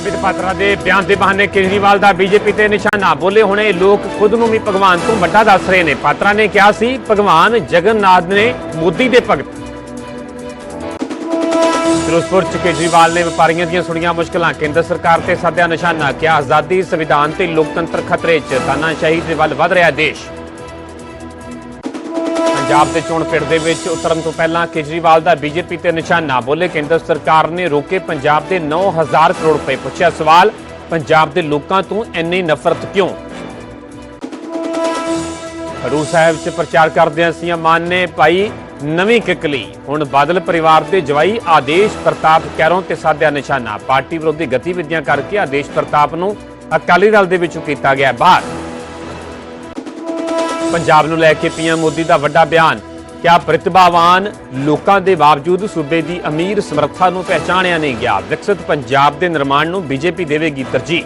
संबित पात्रा के बयान के बहाने केजरीवाल का बीजेपी ते निशाना। बोले हुणे लोग खुद नूं भी भगवान तो वड्डा दस रहे ने। पात्रा ने कहा सी भगवान जगन्नाथ ने मोदी के भगत। फिरोजपुर च केजरीवाल ने व्यापारियों दी सुणियां मुश्किलां। केंद्र सरकार ते साधा निशाना। क्या आजादी संविधान ते लोकतंत्र खतरे च। तानाशाही दे वल वध रहा देश। पंजाब के चोण पिंड दे विच उतरन तो पहला केजरीवाल का बीजेपी ते निशाना। बोले केंद्र सरकार ने रोके पंजाब के 9,000 करोड़ रुपए। पूछा सवाल पंजाब के लोगों तो इन्नी नफरत क्यों। खडूर साहिब च प्रचार करदे सीएम मान ने पाई नवीं किकली। हुण बादल परिवार के जवाई आदेश प्रताप कैरों ते साधा निशाना। पार्टी विरोधी गतिविधियां करके आदेश प्रताप नूं अकाली दल दे विचों कीता गया बाहर। पंजाब नूं लैके पीएम मोदी का वड्डा बयान। क्या प्रतिभावान लोगों के बावजूद सूबे की अमीर समर्था नूं पहचानिया नहीं गया। विकसित पंजाब के निर्माण नूं बीजेपी देवेगी तरजीह।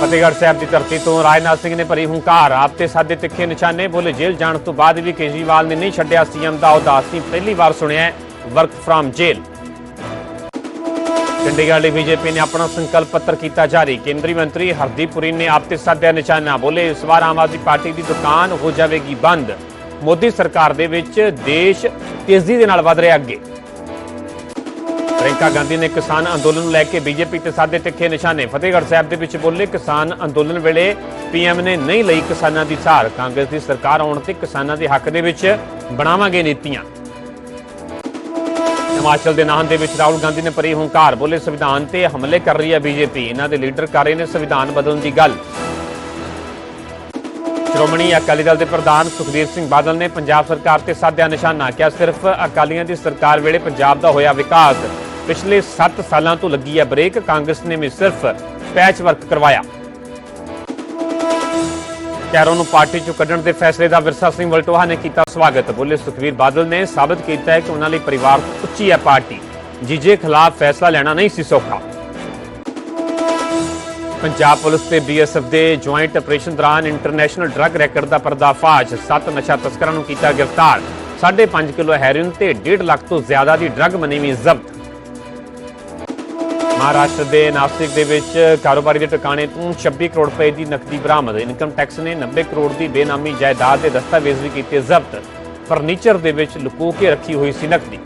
फतेहगढ़ साहब की धरती तो राजनाथ सिंह ने भरी हुंकार। आप ते सादे तिखे निशाने। बोले जेल जाने तो बाद भी केजरीवाल ने नहीं छड्डिया सीएम का अहुदा। असीं पहली बार सुनिया work from jail. Chandigarh BJP ने अपना संकल्प पत्र किया जारी। केंद्रीय मंत्री हरदीप पुरी ने आप ते साधा निशाना। बोले इस बार आम आदमी पार्टी की दुकान हो जाएगी बंद। मोदी सरकार दे विच देश तेजी दे नाल वध रहा अगे। प्रियंका गांधी ने किसान अंदोलन लैके बीजेपी ते साधे तिखे निशाने। फतेहगढ़ साहब दे विच बोले किसान अंदोलन वेले पीएम ने नहीं लई किसानां दी सार। कांग्रेस की सरकार आउण ते किसानां दे हक दे विच बनावांगे नीतियां। हिमाचल के नाहन दे विच राहुल गांधी ने भरी हुंकार। बोले संविधान ते हमले कर रही है बीजेपी। इन्हां दे लीडर कर रहे ने संविधान बदलण दी गल। श्रोमणी अकाली दल के प्रधान सुखबीर सिंह बादल ने पंजाब सरकार ते साधा निशाना। क्या सिर्फ अकालियां दी सरकार वेले पंजाब दा होया विकास। पिछले 7 सालों तो लगी है ब्रेक। कांग्रेस ने भी सिर्फ पैच वर्क करवाया। कैरों नूं पार्टी चों कड्ढण दे फैसले का विरसा सिंह वलटोहा ने किया स्वागत। बोले सुखबीर बादल ने साबित किया है कि उन्होंने परिवार तो उच्ची है पार्टी। जीजे खिलाफ फैसला लेना नहीं सी सौखा। पंजाब पुलिस ते बीएसएफ के ज्वाइंट ऑपरेशन दौरान इंटरनेशनल ड्रग रैकेट का पर्दाफाश। 7 नशा तस्करां नूं कीता गिरफ्तार। 5.5 किलो हैरोइन ते 1.5 लाख तो ज्यादा की ड्रग मनी भी जब्त। महाराष्ट्र के नासिक दे विच कारोबारी के ठिकाने तो 26 करोड़ रुपए की नकदी बरामद। इनकम टैक्स ने 90 करोड़ की बेनामी जायदाद के दस्तावेज भी किए जब्त। फर्नीचर दे विच लुको के रखी हुई सी नकदी।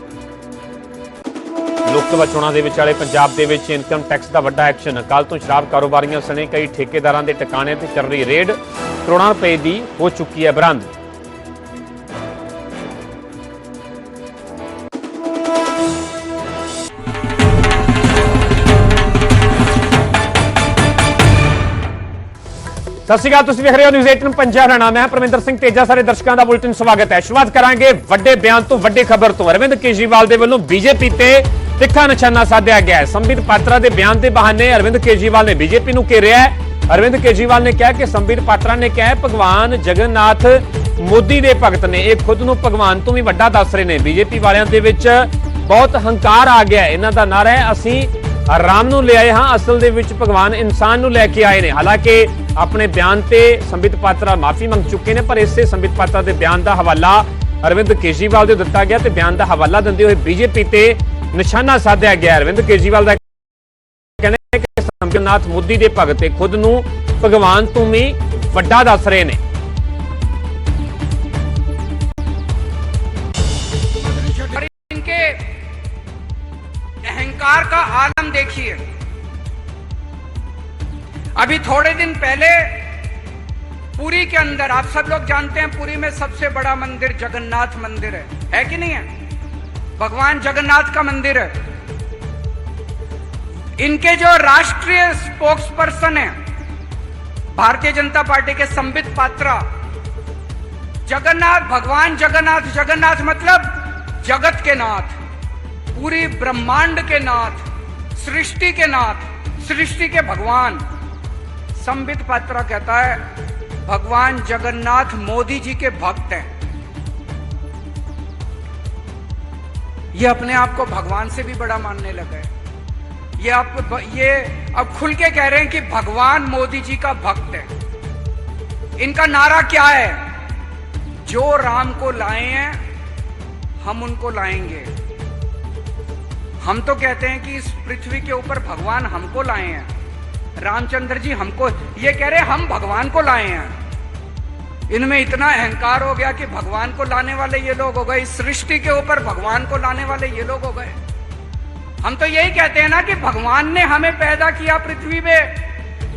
लोक सभा चोणां दे विच वाले पंजाब दे विच इनकम टैक्स का वड्डा एक्शन। कल तो शराब कारोबारियों सने कई ठेकेदारां दे ठिकाने ते चल रही रेड। करोड़ां रुपए की हो चुकी है बरामद। सत श्री अकाल, तुसीं वेख रहे हो न्यूज़ 18 पंजाब। नाम है परमिंदर सिंह तेजा। सारे दर्शकों का बुलेटिन स्वागत है। शुरुआत करांगे वड्डे बयान तो वड्डी खबर तो। अरविंद केजरीवाल दे वल्लों बीजेपी ते तिखा निशाना साधा गया है। संबित पात्रा के बयान के बहाने अरविंद केजरीवाल ने बीजेपी नूं घेरिया है। अरविंद केजरीवाल ने कहा कि संबित पात्रा ने कहा भगवान जगन्नाथ मोदी के भगत ने। ये खुद नूं भगवान तो भी वड्डा दस रहे ने। बीजेपी वालियां दे विच बहुत हंकार आ गया। इन्हां दा नारा है असीं राम नूं ले आए हाँ, असल दे विच भगवान इंसान नूं लैके आए ने। हालांकि अपने बयान से संबित पात्रा माफी मंग चुके हैं, पर इससे संबित पात्रा के बयान का हवाला अरविंद केजरीवाल को दिता गया तो बयान का हवाला देंदे हुए बीजेपी ते निशाना साधा गया। अरविंद केजरीवाल का कहना है कि संबित मोदी के भगत खुद नूं भगवान तो भी वड्डा दस रहे ने। इनके अहंकार का आलम देखिए। अभी थोड़े दिन पहले पुरी के अंदर, आप सब लोग जानते हैं पुरी में सबसे बड़ा मंदिर जगन्नाथ मंदिर है कि नहीं है? भगवान जगन्नाथ का मंदिर है। इनके जो राष्ट्रीय स्पोक्स पर्सन है भारतीय जनता पार्टी के संबित पात्रा, जगन्नाथ भगवान जगन्नाथ, जगन्नाथ मतलब जगत के नाथ, पूरी ब्रह्मांड के नाथ, सृष्टि के नाथ, सृष्टि के भगवान। संबित पात्रा कहता है भगवान जगन्नाथ मोदी जी के भक्त हैं। ये अपने आप को भगवान से भी बड़ा मानने लगा है। ये अब खुल के कह रहे हैं कि भगवान मोदी जी का भक्त है। इनका नारा क्या है? जो राम को लाए हैं हम उनको लाएंगे, हम तो कहते हैं कि इस पृथ्वी के ऊपर भगवान हमको लाए हैं, रामचंद्र जी हमको, ये कह रहे हम भगवान को लाए हैं। इनमें इतना अहंकार हो गया कि भगवान को लाने वाले ये लोग हो गए, इस सृष्टि के ऊपर भगवान को लाने वाले ये लोग हो गए। हम तो यही कहते हैं ना कि भगवान ने हमें पैदा किया पृथ्वी पे,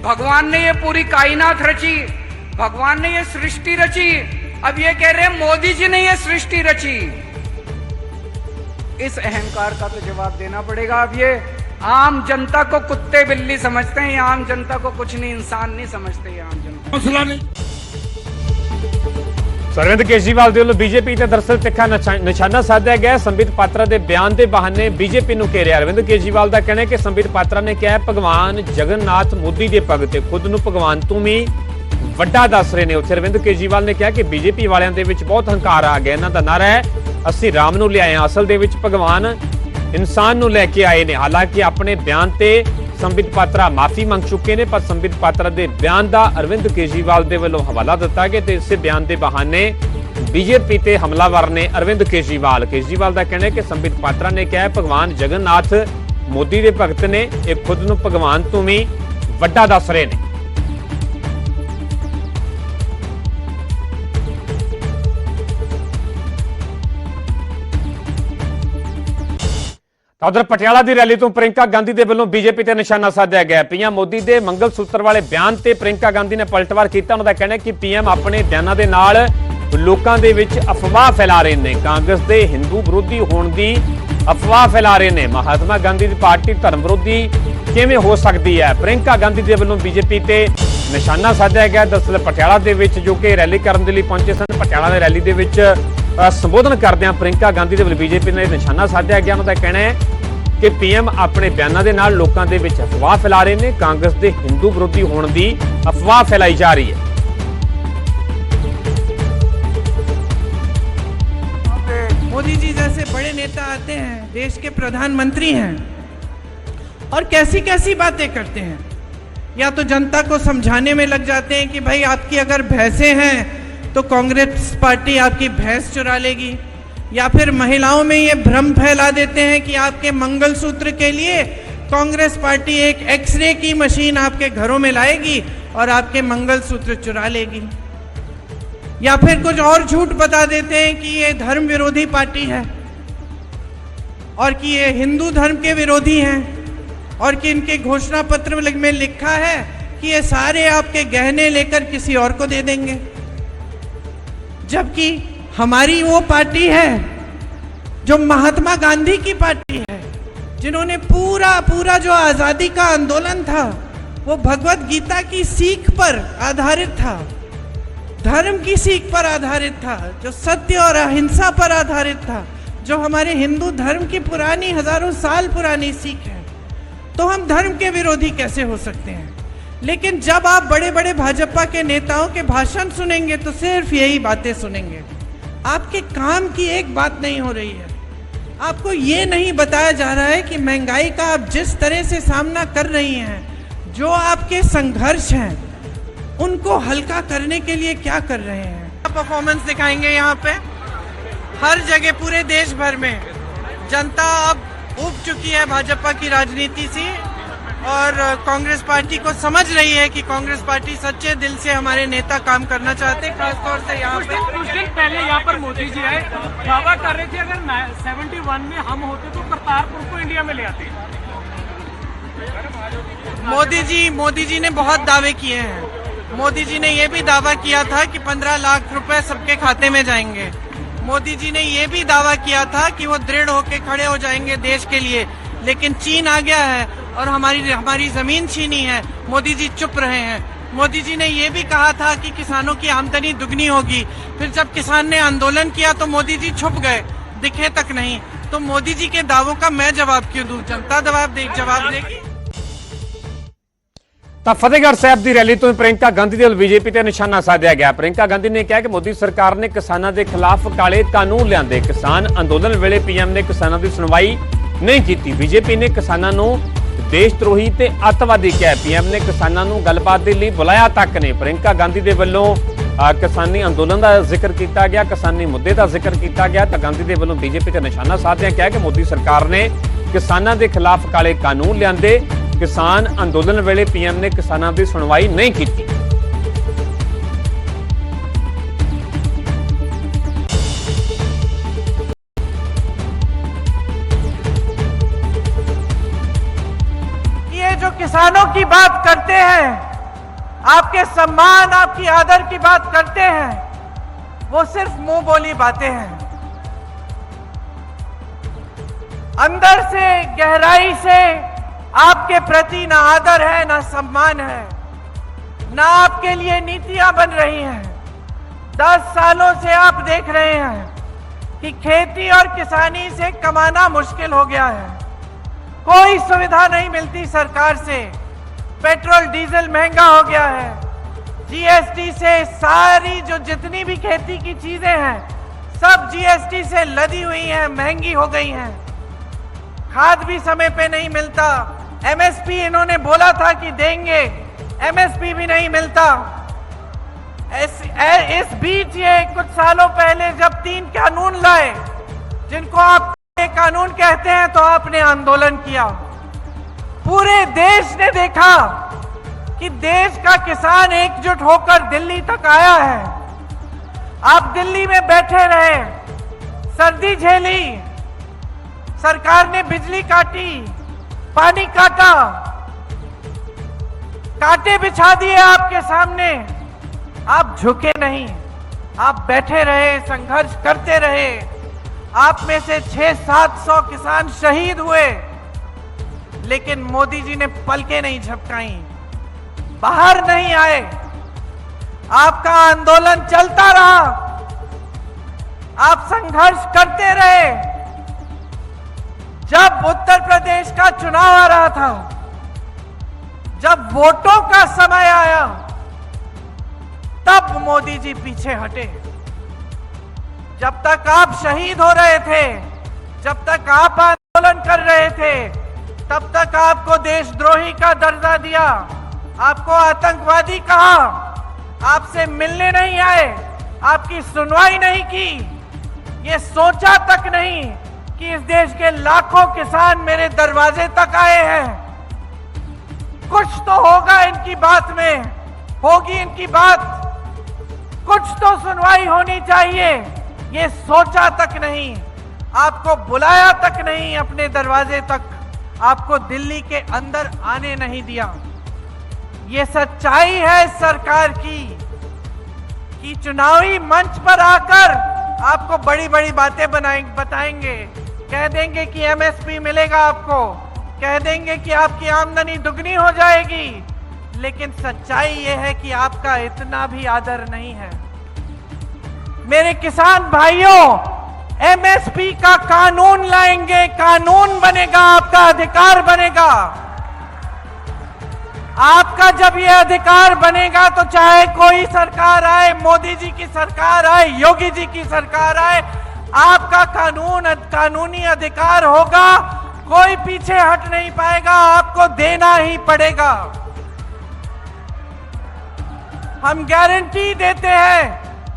भगवान ने ये पूरी कायनात रची, भगवान ने ये सृष्टि रची। अब ये कह रहे हैं मोदी जी ने ये सृष्टि रची। इस अहंकार का तो जवाब देना पड़ेगा। अब ये आम जनता को कुत्ते बिल्ली समझते हैं, ये आम जनता को कुछ नहीं, इंसान नहीं समझते ये आम जनता। हौसला नहीं। अरविंद केजरीवाल ਦੇ ਵੱਲੋਂ ਬੀਜੇਪੀ ਤੇ ਦਰਅਸਲ ਤਿੱਖਾ ਨਿਸ਼ਾਨਾ ਸਾਧਿਆ ਗਿਆ। ਸੰਬਿਤ ਪਾਤਰਾ ਦੇ ਬਿਆਨ ਦੇ ਬਹਾਨੇ ਬੀਜੇਪੀ ਨੂੰ ਘੇਰਿਆ। ਅਰਵਿੰਦ ਕੇਜਰੀਵਾਲ ਦਾ ਕਹਿਣਾ ਹੈ ਕਿ ਸੰਬਿਤ ਪਾਤਰਾ ਨੇ ਕਿਹਾ ਭਗਵਾਨ ਜਗਨਨਾਥ ਮੋਦੀ ਦੇ ਭਗਤ ਤੇ ਖੁਦ ਨੂੰ ਭਗਵਾਨ ਤੋਂ ਵੀ ਵੱਡਾ ਦੱਸ ਰਹੇ ਨੇ। ਉੱਥੇ ਅਰਵਿੰਦ ਕੇਜਰੀਵਾਲ ਨੇ ਕਿਹਾ ਕਿ ਬੀਜੇਪੀ ਵਾਲਿਆਂ ਦੇ ਵਿੱਚ ਬਹੁਤ ਹੰਕਾਰ ਆ ਗਿਆ। ਇਹਨਾਂ ਦਾ ਨਾਰਾ ਹੈ ਅਸੀਂ ਰਾਮ ਨੂੰ ਲਿਆਏ ਹਾਂ, ਅਸਲ ਦੇ ਵਿੱਚ ਭਗਵਾਨ ਇਨਸਾਨ ਨੂੰ ਲੈ ਕੇ ਆਏ ਨੇ। ਹਾਲਾਂਕਿ ਆਪਣੇ ਬਿਆਨ ਤੇ ਸੰਬਿਤ ਪਾਤਰਾ ਮਾਫੀ ਮੰਗ ਚੁੱਕੇ ਨੇ, ਪਰ ਸੰਬਿਤ ਪਾਤਰਾ ਦੇ ਬਿਆਨ ਦਾ ਅਰਵਿੰਦ ਕੇਜਰੀਵਾਲ ਦੇ ਵੱਲੋਂ ਹਵਾਲਾ ਦਿੱਤਾ ਗਿਆ ਤੇ ਇਸੇ ਬਿਆਨ ਦੇ ਬਹਾਨੇ ਬੀਜੇਪੀ ਤੇ ਹਮਲਾਵਰ ਨੇ ਅਰਵਿੰਦ ਕੇਜਰੀਵਾਲ ਦਾ ਕਹਿਣਾ ਹੈ ਕਿ ਸੰਬਿਤ ਪਾਤਰਾ ਨੇ ਕਿਹਾ ਭਗਵਾਨ ਜਗਨਨਾਥ ਮੋਦੀ ਦੇ ਭਗਤ ਨੇ, ਇਹ ਖੁਦ ਨੂੰ ਭਗਵਾਨ ਤੋਂ ਵੀ ਵੱਡਾ ਦੱਸ ਰਹੇ ਨੇ। ਉਧਰ ਪਟਿਆਲਾ ਦੀ ਰੈਲੀ ਤੋਂ ਪ੍ਰਿੰਕਾ ਗਾਂਧੀ ਦੇ ਵੱਲੋਂ ਬੀਜੇਪੀ ਤੇ ਨਿਸ਼ਾਨਾ ਸਾਧਿਆ ਗਿਆ। ਪੀਐਮ ਮੋਦੀ ਦੇ ਮੰਗਲ ਸੂਤਰ ਵਾਲੇ ਬਿਆਨ ਤੇ ਪ੍ਰਿੰਕਾ ਗਾਂਧੀ ਨੇ ਪਲਟਵਾਰ ਕੀਤਾ। ਉਹਨਾਂ ਦਾ ਕਹਿਣਾ ਹੈ ਕਿ ਪੀਐਮ ਆਪਣੇ ਬਿਆਨਾਂ ਦੇ ਨਾਲ ਲੋਕਾਂ ਦੇ ਵਿੱਚ ਅਫਵਾਹ ਫੈਲਾ ਰਹੇ ਨੇ, ਕਾਂਗਰਸ ਦੇ ਹਿੰਦੂ ਵਿਰੋਧੀ ਹੋਣ ਦੀ ਅਫਵਾਹ ਫੈਲਾ ਰਹੇ ਨੇ। ਮਹਾਤਮਾ ਗਾਂਧੀ ਦੀ ਪਾਰਟੀ ਧਰਮ ਵਿਰੋਧੀ ਕਿਵੇਂ ਹੋ ਸਕਦੀ ਹੈ? ਪ੍ਰਿੰਕਾ ਗਾਂਧੀ ਦੇ ਵੱਲੋਂ ਬੀਜੇਪੀ ਤੇ ਨਿਸ਼ਾਨਾ ਸਾਧਿਆ ਗਿਆ। ਦਰਅਸਲ ਪਟਿਆਲਾ ਦੇ ਵਿੱਚ ਜੋ ਕਿ ਰੈਲੀ ਕਰਨ ਦੇ ਲਈ ਪਹੁੰਚੇ ਸਨ, ਪਟਿਆਲਾ ਦੀ ਰੈਲੀ ਦੇ ਵਿੱਚ ਸੰਬੋਧਨ ਕਰਦਿਆਂ ਪ੍ਰਿੰਕਾ ਗਾਂਧੀ ਦੇ ਵੱਲੋਂ ਬੀਜੇਪੀ ਨੇ ਨਿਸ਼ਾਨਾ ਸਾਧਿਆ ਗਿਆ। ਉਹਨਾਂ ਦਾ ਕਹਿਣਾ ਹੈ ਕਿ ਪੀਐਮ ਆਪਣੇ ਬਿਆਨਾਂ ਦੇ ਨਾਲ ਲੋਕਾਂ ਦੇ ਵਿੱਚ ਅਫਵਾਹ ਫੈਲਾ ਰਹੇ ਨੇ, ਕਾਂਗਰਸ ਦੇ ਹਿੰਦੂ ਵਿਰੋਧੀ ਹੋਣ ਦੀ ਅਫਵਾਹ ਫੈਲਾਈ ਜਾ ਰਹੀ ਹੈ। मोदी जी जैसे बड़े नेता आते हैं, देश के प्रधानमंत्री हैं और कैसी कैसी बातें करते हैं। या तो जनता को समझाने में लग जाते हैं कि भाई आपकी अगर भैंसें हैं तो कांग्रेस पार्टी आपकी भैंस चुरा लेगी, या फिर महिलाओं में ये भ्रम फैला देते हैं कि आपके मंगलसूत्र के लिए कांग्रेस पार्टी एक एक्सरे की मशीन आपके घरों में लाएगी और आपके मंगलसूत्र चुरा लेगी। या फिर कुछ और झूठ बता देते हैं कि ये धर्म विरोधी पार्टी है और कि ये हिंदू धर्म के विरोधी हैं और कि इनके घोषणा पत्र में लिखा है कि ये सारे आपके गहने लेकर किसी और को दे देंगे। जबकि हमारी वो पार्टी है जो महात्मा गांधी की पार्टी है, जिन्होंने पूरा जो आजादी का आंदोलन था वो भगवत गीता की सीख पर आधारित था, धर्म की सीख पर आधारित था, जो सत्य और अहिंसा पर आधारित था, जो हमारे हिंदू धर्म की पुरानी हजारों साल पुरानी सीख है। तो हम धर्म के विरोधी कैसे हो सकते हैं? लेकिन जब आप बड़े बड़े भाजपा के नेताओं के भाषण सुनेंगे तो सिर्फ यही बातें सुनेंगे। आपके काम की एक बात नहीं हो रही है। आपको ये नहीं बताया जा रहा है कि महंगाई का आप जिस तरह से सामना कर रही हैं, जो आपके संघर्ष हैं, उनको हल्का करने के लिए क्या कर रहे हैं। परफॉर्मेंस दिखाएंगे यहाँ पे हर जगह पूरे देश भर में। जनता अब उब चुकी है भाजपा की राजनीति से और कांग्रेस पार्टी को समझ रही है कि कांग्रेस पार्टी सच्चे दिल से हमारे नेता काम करना चाहते हैं। खासतौर से यहाँ पे कुछ दिन पहले यहाँ पर मोदी जी आए, दावा कर रहे थे अगर 71 में हम होते तो करतारपुर को इंडिया में ले आते। मोदी जी ने बहुत दावे किए हैं। मोदी जी ने ये भी दावा किया था कि 15 लाख रुपए सबके खाते में जाएंगे। मोदी जी ने ये भी दावा किया था कि वो दृढ़ होकर खड़े हो जाएंगे देश के लिए, लेकिन चीन आ गया है और हमारी जमीन छीनी है। मोदी जी चुप रहे हैं। मोदी जी ने ये भी कहा था कि किसानों की आमदनी दुगनी होगी, फिर जब किसान ने आंदोलन किया तो मोदी जी छुप गए, दिखे तक नहीं। तो मोदी जी के दावों का मैं जवाब क्यों दूं? जनता जवाब देगी। ਤਾਂ ਫਤਿਹਗੜ੍ਹ ਸਾਹਿਬ ਦੀ ਰੈਲੀ ਤੋਂ ਪ੍ਰਿੰਕਾ ਗਾਂਧੀ ਦੇ ਵੱਲੋਂ ਬੀਜੇਪੀ ਤੇ ਨਿਸ਼ਾਨਾ ਸਾਧਿਆ ਗਿਆ। ਪ੍ਰਿੰਕਾ ਗਾਂਧੀ ਨੇ ਕਿਹਾ ਕਿ ਮੋਦੀ ਸਰਕਾਰ ਨੇ ਕਿਸਾਨਾਂ ਦੇ ਖਿਲਾਫ ਕਾਲੇ ਕਾਨੂੰਨ ਲਿਆਂਦੇ। ਕਿਸਾਨ ਅੰਦੋਲਨ ਵੇਲੇ ਪੀਐਮ ਨੇ ਕਿਸਾਨਾਂ ਦੀ ਸੁਣਵਾਈ ਨਹੀਂ ਕੀਤੀ। ਬੀਜੇਪੀ ਨੇ ਕਿਸਾਨਾਂ ਨੂੰ ਦੇਸ਼ ਧਰੋਹੀ ਤੇ ਅੱਤਵਾਦੀ ਕਿਹਾ। ਪੀਐਮ ਨੇ ਕਿਸਾਨਾਂ ਨੂੰ ਗੱਲਬਾਤ ਦੇ ਲਈ ਬੁਲਾਇਆ ਤੱਕ ਨਹੀਂ। ਪ੍ਰਿੰਕਾ ਗਾਂਧੀ ਦੇ ਵੱਲੋਂ ਕਿਸਾਨੀ ਅੰਦੋਲਨ ਦਾ ਜ਼ਿਕਰ ਕੀਤਾ ਗਿਆ, ਕਿਸਾਨੀ ਮੁੱਦੇ ਦਾ ਜ਼ਿਕਰ ਕੀਤਾ ਗਿਆ। ਤਾਂ ਗਾਂਧੀ ਦੇ ਵੱਲੋਂ ਬੀਜੇਪੀ ਤੇ ਨਿਸ਼ਾਨਾ ਸਾਧਿਆ ਕਿਹਾ ਕਿ ਮੋਦੀ ਸਰਕਾਰ ਨੇ ਕਿਸਾਨਾਂ ਦੇ ਖਿਲਾਫ ਕਾਲੇ ਕਾਨੂੰਨ ਲਿਆਂਦੇ। ਕਿਸਾਨ ਅੰਦੋਲਨ ਵੇਲੇ ਪੀਐਮ ਨੇ ਕਿਸਾਨਾਂ ਦੀ ਸੁਣਵਾਈ ਨਹੀਂ ਕੀਤੀ। ये जो किसानों की बात करते हैं, आपके सम्मान, आपकी आदर की बात करते हैं, वो सिर्फ मुंह बोली बातें हैं। अंदर से, गहराई से आपके प्रति ना आदर है, ना सम्मान है, ना आपके लिए नीतियां बन रही हैं। 10 सालों से आप देख रहे हैं कि खेती और किसानी से कमाना मुश्किल हो गया है। कोई सुविधा नहीं मिलती सरकार से। पेट्रोल डीजल महंगा हो गया है। जीएसटी से सारी जो जितनी भी खेती की चीजें हैं सब जीएसटी से लदी हुई हैं, महंगी हो गई हैं। खाद भी समय पे नहीं मिलता। एमएसपी इन्होंने बोला था कि देंगे, एमएसपी भी नहीं मिलता। इस बीच ये कुछ सालों पहले जब 3 कानून लाए, जिनको आप कानून कहते हैं, तो आपने आंदोलन किया। पूरे देश ने देखा कि देश का किसान एकजुट होकर दिल्ली तक आया है। आप दिल्ली में बैठे रहे, सर्दी झेली, सरकार ने बिजली काटी, पानी काटा, कांटे बिछा दिए आपके सामने। आप झुके नहीं, आप बैठे रहे, संघर्ष करते रहे। आप में से 600-700 किसान शहीद हुए, लेकिन मोदी जी ने पलकें नहीं झपकाई, बाहर नहीं आए। आपका आंदोलन चलता रहा, आप संघर्ष करते रहे। जब उत्तर प्रदेश का चुनाव आ रहा था, जब वोटों का समय आया, तब मोदी जी पीछे हटे। जब तक आप शहीद हो रहे थे, जब तक आप आंदोलन कर रहे थे, तब तक आपको देशद्रोही का दर्जा दिया, आपको आतंकवादी कहा, आपसे मिलने नहीं आए, आपकी सुनवाई नहीं की। ये सोचा तक नहीं कि इस देश के लाखों किसान मेरे दरवाजे तक आए हैं। कुछ तो होगा इनकी बात में, होगी इनकी बात, कुछ तो सुनवाई होनी चाहिए। ये सोचा तक नहीं, आपको बुलाया तक नहीं अपने दरवाजे तक, आपको दिल्ली के अंदर आने नहीं दिया। ये सच्चाई है सरकार की कि चुनावी मंच पर आकर आपको बड़ी बड़ी बातें बताएंगे, कह देंगे कि एमएसपी मिलेगा आपको, कह देंगे कि आपकी आमदनी दुगनी हो जाएगी, लेकिन सच्चाई ये है कि आपका इतना भी आदर नहीं है। मेरे किसान भाइयों, एमएसपी का कानून लाएंगे, कानून बनेगा, आपका अधिकार बनेगा। आपका जब ये अधिकार बनेगा तो चाहे कोई सरकार आए, मोदी जी की सरकार आए, योगी जी की सरकार आए, आपका कानूनी अधिकार होगा। कोई पीछे हट नहीं पाएगा, आपको देना ही पड़ेगा। हम गारंटी देते हैं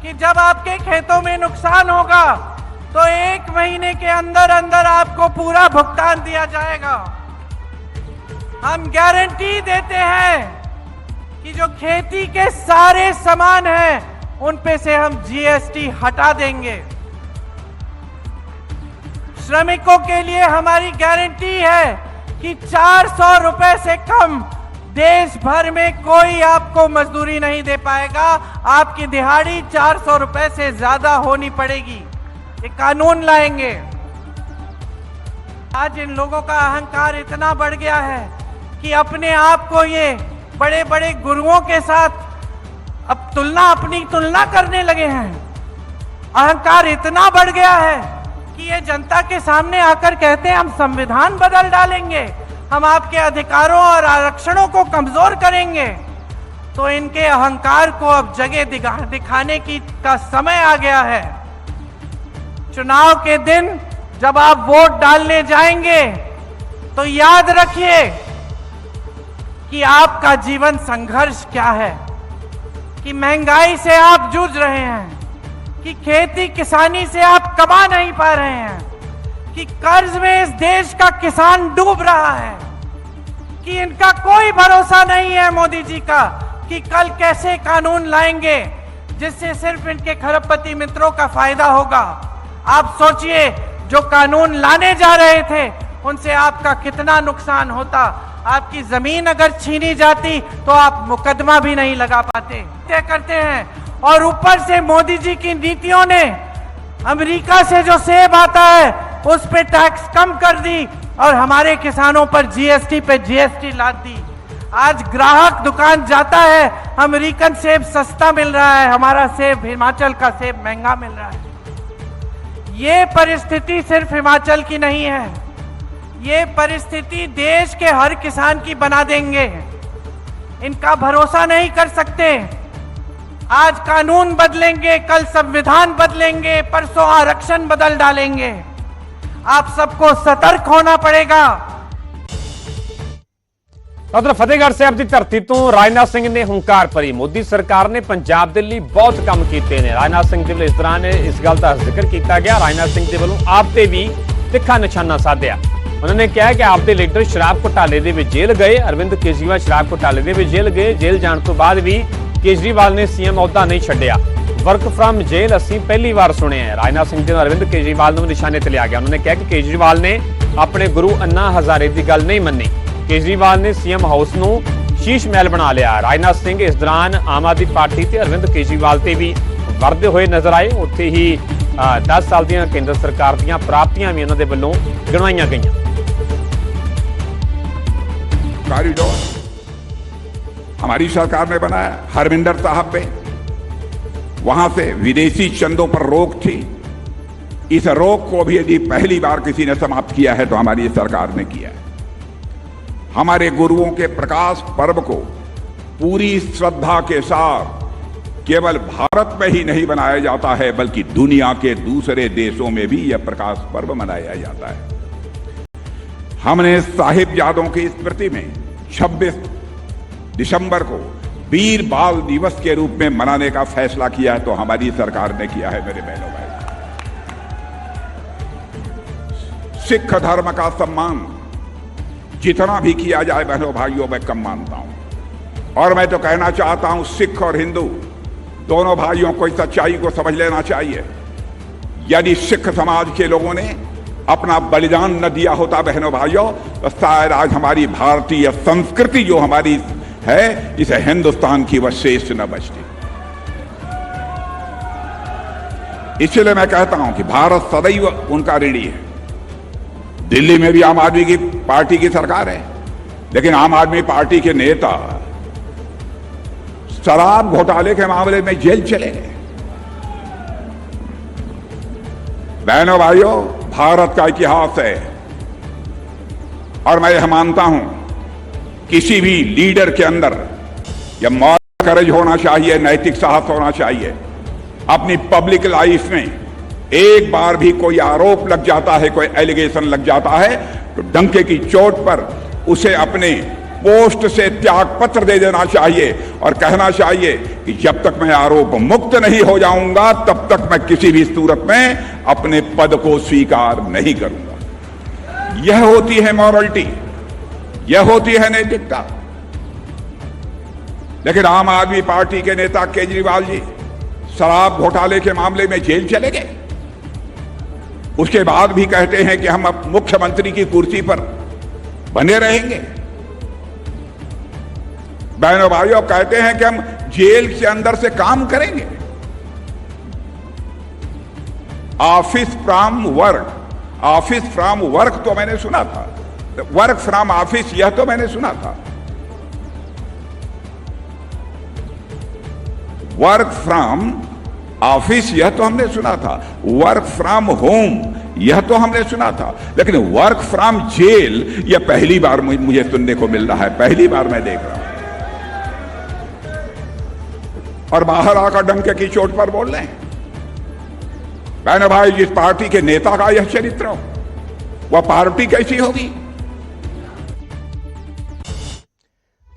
कि जब आपके खेतों में नुकसान होगा तो 1 महीने के अंदर अंदर आपको पूरा भुगतान दिया जाएगा। हम गारंटी देते हैं कि जो खेती के सारे सामान हैं उन पे से हम जीएसटी हटा देंगे। श्रमिकों के लिए हमारी गारंटी है कि 400 रुपए से कम देश भर में कोई आपको मजदूरी नहीं दे पाएगा। आपकी दिहाड़ी 400 रुपए से ज्यादा होनी पड़ेगी। ये कानून लाएंगे। आज इन लोगों का अहंकार इतना बढ़ गया है कि अपने आप को ये बड़े बड़े गुरुओं के साथ अब अपनी तुलना करने लगे हैं। अहंकार इतना बढ़ गया है कि ये जनता के सामने आकर कहते हैं हम संविधान बदल डालेंगे, हम आपके अधिकारों और आरक्षणों को कमजोर करेंगे। तो इनके अहंकार को अब जगह दिखाने का समय आ गया है। चुनाव के दिन जब आप वोट डालने जाएंगे तो याद रखिए कि आपका जीवन संघर्ष क्या है, कि महंगाई से आप जूझ रहे हैं, कि खेती किसानी से आप कमा नहीं पा रहे हैं, कि कर्ज में इस देश का किसान डूब रहा है, कि इनका कोई भरोसा नहीं है मोदी जी का कि कल कैसे कानून लाएंगे जिससे सिर्फ इनके खरबपति मित्रों का फायदा होगा। आप सोचिए, जो कानून लाने जा रहे थे उनसे आपका कितना नुकसान होता। आपकी जमीन अगर छीनी जाती तो आप मुकदमा भी नहीं लगा पाते। तय करते हैं और ऊपर से मोदी जी की नीतियों ने अमेरिका से जो सेब आता है उस पे टैक्स कम कर दी और हमारे किसानों पर जीएसटी पे जीएसटी लाद दी। आज ग्राहक दुकान जाता है, अमेरिकन सेब सस्ता मिल रहा है, हमारा सेब, हिमाचल का सेब महंगा मिल रहा है। ये परिस्थिति सिर्फ हिमाचल की नहीं है, ये परिस्थिति देश के हर किसान की बना देंगे। इनका भरोसा नहीं कर सकते। आज कानून बदलेंगे, कल संविधान बदलेंगे, परसों आरक्षण बदल डालेंगे। आप सबको सतर्क होना पड़ेगा। ਉਧਰ ਫਤਿਹਗੜ੍ਹ ਸਾਹਿਬ ਦੀ ਧਰਤੀ ਤੋਂ ਰਾਜਨਾਥ ਸਿੰਘ ਨੇ ਹੰਕਾਰ ਭਰੀ। ਮੋਦੀ ਸਰਕਾਰ ਨੇ ਪੰਜਾਬ ਦੇ ਲਈ ਬਹੁਤ ਕੰਮ ਕੀਤੇ ਨੇ। ਰਾਜਨਾਥ ਸਿੰਘ ਦੇ ਵੱਲੋਂ ਇਸ ਦੌਰਾਨ ਇਸ ਗੱਲ ਦਾ ਜ਼ਿਕਰ ਕੀਤਾ ਗਿਆ। ਰਾਜਨਾਥ ਸਿੰਘ ਦੇ ਵੱਲੋਂ ਆਪ ਤੇ ਵੀ ਤਿੱਖਾ ਨਿਸ਼ਾਨਾ ਸਾਧਿਆ। ਉਹਨਾਂ ਨੇ ਕਿਹਾ ਕਿ ਆਪ ਦੇ ਲੀਡਰ ਸ਼ਰਾਬ ਘੁਟਾਲੇ ਦੇ ਵਿੱਚ ਜੇਲ੍ਹ ਗਏ। ਅਰਵਿੰਦ ਕੇਜਰੀਵਾਲ ਸ਼ਰਾਬ ਘੁਟਾਲੇ ਦੇ ਵਿੱਚ ਜੇਲ੍ਹ ਗਏ। ਜੇਲ੍ਹ ਜਾਣ ਤੋਂ ਬਾਅਦ ਵੀ ਕੇਜਰੀਵਾਲ ਨੇ ਸੀਐਮ ਅਹੁਦਾ ਨਹੀਂ ਛੱਡਿਆ। ਵਰਕ ਫਰਮ ਜੇਲ੍ਹ ਅਸੀਂ ਪਹਿਲੀ ਵਾਰ ਸੁਣਿਆ ਹੈ। ਰਾਜਨਾਥ ਸਿੰਘ ਦੇ ਅਰਵਿੰਦ ਕੇਜਰੀਵਾਲ ਨੂੰ ਨਿਸ਼ਾਨੇ ਤੇ ਲਿਆ ਗਿਆ। ਉਹਨਾਂ ਨੇ ਕਿਹਾ ਕਿ ਕੇਜਰੀਵਾਲ ਨੇ ਆਪਣੇ ਗੁਰੂ ਅੰਨਾ ਹਜ਼ਾਰੇ ਦੀ ਗੱਲ ਨਹੀਂ ਮੰਨੀ। केजरीवाल ने सीएम हाउस ਨੂੰ शीश महल बना लिया। राजनाथ सिंह इस दौरान आम आदमी पार्टी ਤੇ अरविंद केजरीवाल ਤੇ भी ਵਰਦੇ ਹੋਏ ਨਜ਼ਰ ਆਏ। ਉੱਥੇ ਹੀ 10 ਸਾਲ ਦੀਆਂ ਕੇਂਦਰ ਸਰਕਾਰ ਦੀਆਂ ਪ੍ਰਾਪਤੀਆਂ ਵੀ ਉਹਨਾਂ ਦੇ ਵੱਲੋਂ ਗਿਣਵਾਈਆਂ ਗਈਆਂ। कॉरिडोर हमारी सरकार ने बनाया हरमिंदर साहब पे, वहां से विदेशी चंदों पर रोक थी। इस रोक को भी यदि पहली बार किसी ने समाप्त किया है तो हमारी सरकार ने किया है। हमारे गुरुओं के प्रकाश पर्व को पूरी श्रद्धा के साथ केवल भारत में ही नहीं मनाया जाता है बल्कि दुनिया के दूसरे देशों में भी यह प्रकाश पर्व मनाया जाता है। हमने साहिबजादों की स्मृति में 26 दिसंबर को वीर बाल दिवस के रूप में मनाने का फैसला किया है तो हमारी सरकार ने किया है। मेरे बहनों भाई, सिख धर्म का सम्मान जितना भी किया जाए बहनों भाइयों मैं कम मानता हूं। और मैं तो कहना चाहता हूं सिख और हिंदू दोनों भाइयों को इस सच्चाई को समझ लेना चाहिए। यदि सिख समाज के लोगों ने अपना बलिदान न दिया होता बहनों भाइयों तो शायद आज हमारी भारतीय संस्कृति जो हमारी है इसे हिंदुस्तान की वह शेष न बचती। इसलिए मैं कहता हूं कि भारत सदैव उनका ऋणी है। दिल्ली में भी आम आदमी की पार्टी की सरकार है, लेकिन आम आदमी पार्टी के नेता शराब घोटाले के मामले में जेल चले गए। बहनों भाइयों, भारत का इतिहास है और मैं यह मानता हूं किसी भी लीडर के अंदर यह मॉरल करेज होना चाहिए, नैतिक साहस होना चाहिए। अपनी पब्लिक लाइफ में एक बार भी कोई आरोप लग जाता है, कोई एलिगेशन लग जाता है तो डंके की चोट पर उसे अपने पोस्ट से त्याग पत्र दे देना चाहिए और कहना चाहिए कि जब तक मैं आरोप मुक्त नहीं हो जाऊंगा तब तक मैं किसी भी सूरत में अपने पद को स्वीकार नहीं करूंगा। यह होती है मॉरलिटी, यह होती है नैतिकता। लेकिन आम आदमी पार्टी के नेता केजरीवाल जी शराब घोटाले के मामले में जेल चले गए। उसके बाद भी कहते हैं कि हम अब मुख्यमंत्री की कुर्सी पर बने रहेंगे। बहनों भाइयों, कहते हैं कि हम जेल के अंदर से काम करेंगे। Office from work, office from work तो मैंने सुना था, वर्क फ्रॉम ऑफिस यह तो मैंने सुना था। वर्क फ्रॉम ऑफिस यह तो हमने सुना था, वर्क फ्रॉम होम यह तो हमने सुना था, लेकिन वर्क फ्रॉम जेल यह पहली बार मुझे सुनने को मिल रहा है, पहली बार मैं देख रहा हूं। और बाहर आकर डंके की चोट पर बोल रहे हैं। बहनों भाई, जिस पार्टी के नेता का यह चरित्र हो वह पार्टी कैसी होगी।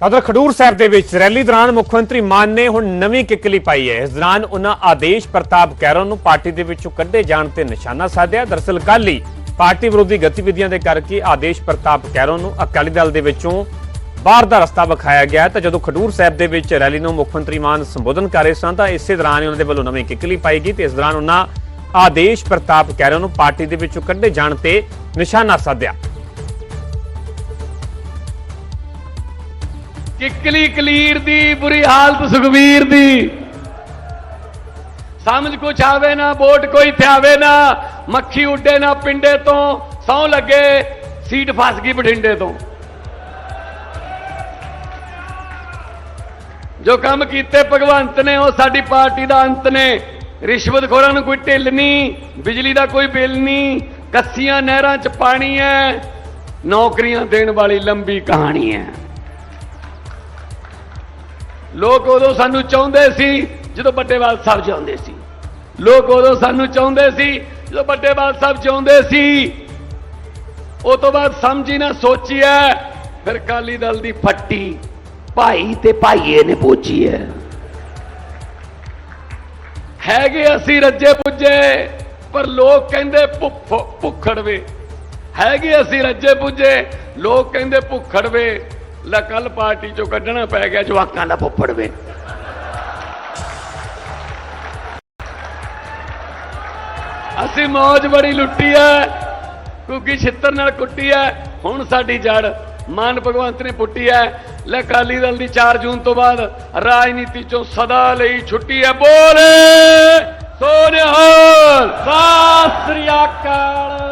ਉਧਰ ਖਡੂਰ ਸਾਹਿਬ ਦੇ ਵਿੱਚ ਰੈਲੀ ਦੌਰਾਨ ਮੁੱਖ ਮੰਤਰੀ ਮਾਨ ਨੇ ਹੁਣ ਨਵੀਂ ਕਿੱਕਲੀ ਪਾਈ ਹੈ। ਇਸ ਦੌਰਾਨ ਉਹਨਾਂ ਆਦੇਸ਼ ਪ੍ਰਤਾਪ ਕੈਰੋਂ ਨੂੰ ਪਾਰਟੀ ਦੇ ਵਿੱਚੋਂ ਕੱਢੇ ਜਾਣ ਤੇ ਨਿਸ਼ਾਨਾ ਸਾਧਿਆ। ਦਰਅਸਲ ਕੱਲ੍ਹ ਹੀ ਪਾਰਟੀ ਵਿਰੋਧੀ ਗਤੀਵਿਧੀਆਂ ਦੇ ਕਰਕੇ ਆਦੇਸ਼ ਪ੍ਰਤਾਪ ਕੈਰੋਂ ਨੂੰ ਅਕਾਲੀ ਦਲ ਦੇ ਵਿੱਚੋਂ ਬਾਹਰ ਦਾ ਰਸਤਾ ਵਿਖਾਇਆ ਗਿਆ। ਤਾਂ ਜਦੋਂ ਖਡੂਰ ਸਾਹਿਬ ਦੇ ਵਿੱਚ ਰੈਲੀ ਨੂੰ ਮੁੱਖ ਮੰਤਰੀ ਮਾਨ ਸੰਬੋਧਨ ਕਰ ਰਹੇ ਸਨ ਤਾਂ ਇਸੇ ਦੌਰਾਨ ਹੀ ਉਹਨਾਂ ਦੇ ਵੱਲੋਂ ਨਵੀਂ ਕਿੱਕਲੀ ਪਾਈ ਗਈ ਤੇ ਇਸ ਦੌਰਾਨ ਉਹਨਾਂ ਆਦੇਸ਼ ਪ੍ਰਤਾਪ ਕੈਰੋਂ ਨੂੰ ਪਾਰਟੀ ਦੇ ਵਿੱਚੋਂ ਕੱਢੇ ਜਾਣ ਤੇ ਨਿਸ਼ਾਨਾ ਸਾਧਿਆ। ਕਿੱਕਲੀ ਕਲੀਰ ਦੀ ਬੁਰੀ ਹਾਲਤ ਸੁਖਬੀਰ ਦੀ, ਸਮਝ ਕੁਛ ਆਵੇ ਨਾ ਵੋਟ ਕੋਈ ਥਿਆਵੇ ਨਾ, ਮੱਖੀ ਉੱਡੇ ਨਾ ਪਿੰਡੇ ਤੋਂ, ਸੌ ਲੱਗੇ ਸੀਟ ਫਸ ਗਈ ਬਠਿੰਡੇ ਤੋਂ। ਜੋ ਕੰਮ ਕੀਤੇ ਭਗਵੰਤ ਨੇ ਉਹ ਸਾਡੀ ਪਾਰਟੀ ਦਾ ਅੰਤ ਨੇ। ਰਿਸ਼ਵਤਖੋਰਾਂ ਨੂੰ ਕੋਈ ਢਿੱਲ ਨਹੀਂ, ਬਿਜਲੀ ਦਾ ਕੋਈ ਬਿੱਲ ਨਹੀਂ, ਕੱਸੀਆਂ ਨਹਿਰਾਂ 'ਚ ਪਾਣੀ ਹੈ, ਨੌਕਰੀਆਂ ਦੇਣ ਵਾਲੀ ਲੰਬੀ ਕਹਾਣੀ ਹੈ। ਲੋਕ ਉਦੋਂ ਸਾਨੂੰ ਚਾਹੁੰਦੇ ਸੀ ਜਦੋਂ ਵੱਡੇਵਾਲ ਸਾਹਿਬ ਚਾਹੁੰਦੇ ਸੀ, ਲੋਕ ਉਦੋਂ ਸਾਨੂੰ ਚਾਹੁੰਦੇ ਸੀ ਜਦੋਂ ਵੱਡੇਵਾਲ ਸਾਹਿਬ ਚਾਹੁੰਦੇ ਸੀ। ਉਹ ਤੋਂ ਬਾਅਦ ਸਮਝੀ ਨਾ ਸੋਚੀ ਹੈ, ਫਿਰ ਅਕਾਲੀ ਦਲ ਦੀ ਫੱਟੀ ਭਾਈ ਤੇ ਭਾਈਏ ਨੇ ਪੋਚੀ ਹੈ। ਹੈਗੇ ਅਸੀਂ ਰੱਜੇ ਪੁੱਜੇ ਪਰ ਲੋਕ ਕਹਿੰਦੇ ਭੁੱਖੜਵੇ, ਹੈਗੇ ਅਸੀਂ ਰੱਜੇ ਪੁੱਜੇ ਲੋਕ ਕਹਿੰਦੇ ਭੁੱਖੜਵੇ। ਲੈ ਕੱਲ ਪਾਰਟੀ ਚੋਂ ਕੱਢਣਾ ਪੈ ਗਿਆ ਜਵਾਕਾਂ ਦਾ ਫੁੱਫੜਵੇ। ਅਸੀਂ ਮੌਜ ਬੜੀ ਲੁੱਟੀ ਹੈ, ਕਿਉਂਕਿ ਛਿੱਤਰ ਨਾਲ ਕੁੱਟੀ ਹੈ। ਹੁਣ ਸਾਡੀ ਜੜ ਮਾਨ ਭਗਵੰਤ ਨੇ ਪੁੱਟੀ ਹੈ। ਲੈ ਅਕਾਲੀ ਦਲ ਦੀ 4 ਜੂਨ ਤੋਂ ਬਾਅਦ ਰਾਜਨੀਤੀ ਚੋਂ ਸਦਾ ਲਈ ਛੁੱਟੀ ਹੈ। ਬੋਲੇ ਸੋ ਨਿਹਾਲ, ਸਤਿ ਸ੍ਰੀ ਅਕਾਲ।